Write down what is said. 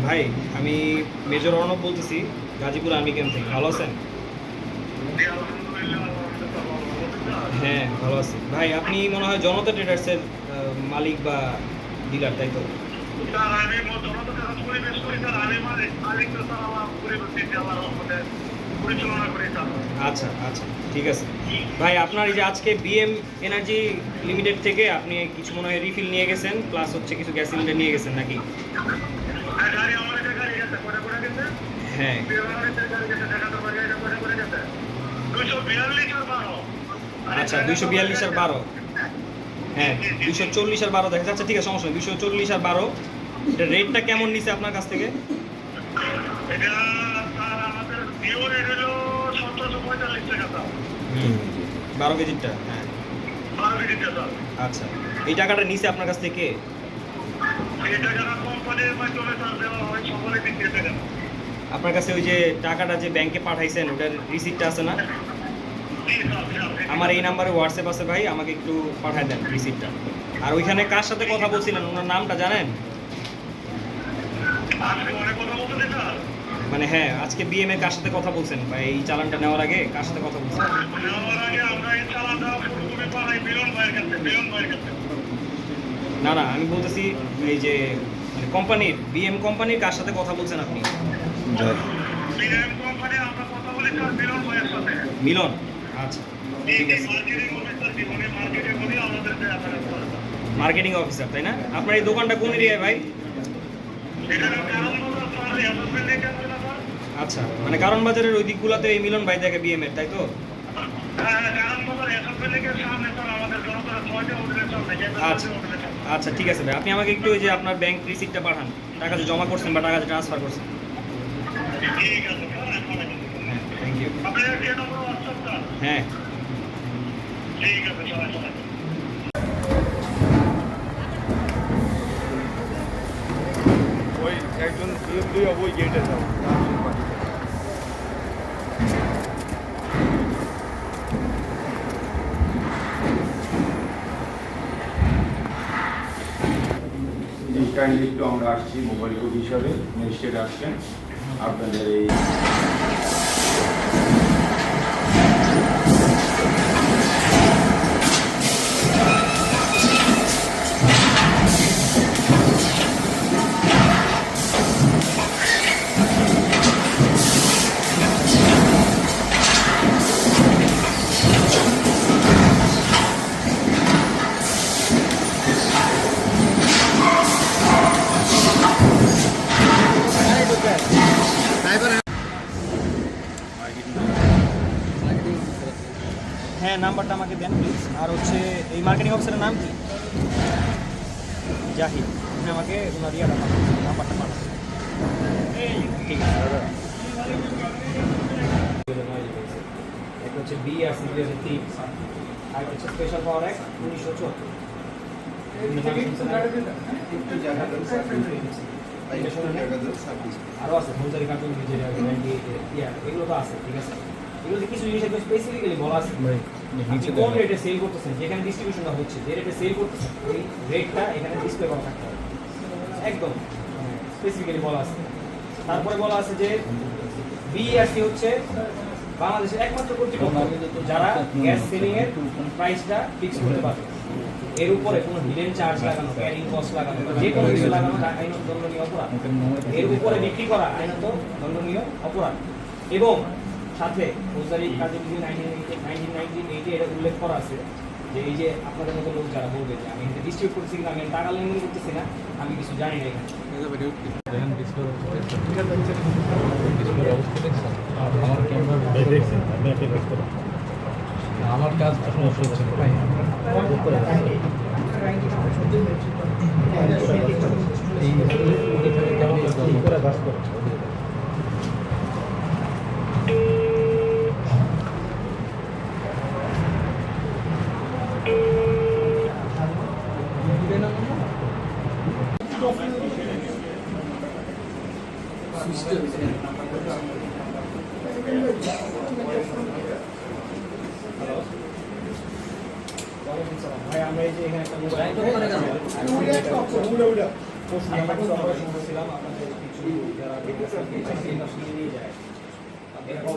ভাই আমি মেজর অর্ণব বলতেছি গাজীপুর আর্মি ক্যাম্প থেকে। ভালো আছেন? হ্যাঁ ভালো আছি ভাই। আপনি মনে হয় জনতা ট্রেডার্সের মালিক বা ডিলার, তাই তো? আচ্ছা আচ্ছা, ঠিক আছে ভাই। আপনার এই যে আজকে বিএম এনার্জি লিমিটেড থেকে আপনি কিছু মনে হয় রিফিল নিয়ে গেছেন, প্লাস হচ্ছে কিছু গ্যাস সিলিন্ডার নিয়ে গেছেন নাকি? হ্যাঁ আচ্ছা, 242 আর 12। হ্যাঁ 240 আর 12 দেখা যাচ্ছে। ঠিক আছে, সমস্যা নেই। 240 আর 12 এটা রেটটা কেমন নিছে আপনার কাছ থেকে? হুম, 12 কেজিটা। হ্যাঁ আচ্ছা, এই টাকাটা নিছে আপনার কাছ থেকে? আপনার কাছে ওই যে টাকাটা যে ব্যাংকে পাঠাইছেন ওটার রিসিপ্টটা আছে না? আমার এই নাম্বারে হোয়াটসঅ্যাপ আছে ভাই, আমাকে একটু পাঠায় দেন রিসিপ্টটা। আর ওইখানে কার সাথে কথা বলছিলেন ওনার নামটা জানেন? মানে হ্যাঁ, আজকে বিএম এর কার সাথে কথা বলছেন বা এই চালানটা নেওয়ার আগে কার সাথে কথা বলছেন? না না, আমি বলতেছি এই যে মানে কোম্পানির বিএম কোম্পানির কার সাথে কথা বলছেন আপনি? মিলন। আচ্ছা ঠিক আছে, মার্কেটিং অফিসার তাই না? আপনার এই দোকানটা কোন এরিয়ায় ভাই? আচ্ছা, মানে কারণ বাজারের ওই দিকগুলোতে এই মিলন ভাই দেখে বিএম এর, তাই তো? আচ্ছা আচ্ছা ঠিক আছে ভাই, আপনি আমাকে একটু ওই যে আপনার ব্যাংক রিসিপ্টটা পাঠান, টাকা যে জমা করছেন বা টাকা যে ট্রান্সফার করছেন। হ্যাঁ থ্যাংক ইউ। হ্যাঁ ওই একজন ওই গেটে যাও। কাইন্ডলি একটু আমরা আসছি মোবাইল কোড হিসাবে ম্যাজিস্ট্রেট আসছেন আপনাদের এই হ্যাঁ, নাম্বারটা আমাকে দেন প্লিজ। আর হচ্ছে এই মার্কেটিং অফিসারের নাম কি? জাহিদ। আপনি আমাকে ওনার ইয়াটা পাঠান, নাম্বারটা পাঠান। ঠিক আছে দাদা। একটা হচ্ছে বি আর সি 2003, আর হচ্ছে স্পেশাল পাওয়ার অ্যাক্ট 1974। আরও আছে ফৌজদারি কার্যক্রম, এগুলো তো আছে। ঠিক আছে, এগুলোতে কিছু জিনিস একদম স্পেসিফিক্যালি বলা আছে। আপনি কোন রেটে সেল করতেছেন, যেখানে ডিস্ট্রিবিউশনটা হচ্ছে, যে রেটে সেল করতেছেন ওই রেটটা এখানে ডিসপ্লে করা থাকতে হবে, একদম স্পেসিফিক্যালি বলা আছে। তারপরে বলা আছে যে বিইআরসি হচ্ছে বাংলাদেশের একমাত্র কর্তৃপক্ষ যারা গ্যাস সেলিং এর প্রাইসটা ফিক্স করতে পারবে। এর উপরে কোনো হিডেন চার্জ লাগানো, ক্যারিং কস্ট লাগানো, যে কোনো কিছু লাগানো আইনত দণ্ডনীয় অপরাধ। এর উপরে বিক্রি করা আইনত দণ্ডনীয় অপরাধ। এবং সাথে ফৌজদারি কার্যবিধি 1998 এটা উল্লেখ করা আছে যে এই যে আপনাদের মতো লোক যারা বলবে যে আমি এটা ডিস্ট্রিবিউট করছি কিনা, আমি টাকা লেনদেন করতেছি না, আমি কিছু জানি না এখানে। আমার কাজ ভাই আমরা এই যে এখানে একটা মোবাইল অপারেশন করছিলাম, আপনাদের কিছু যারা নিয়ে যায় এরপর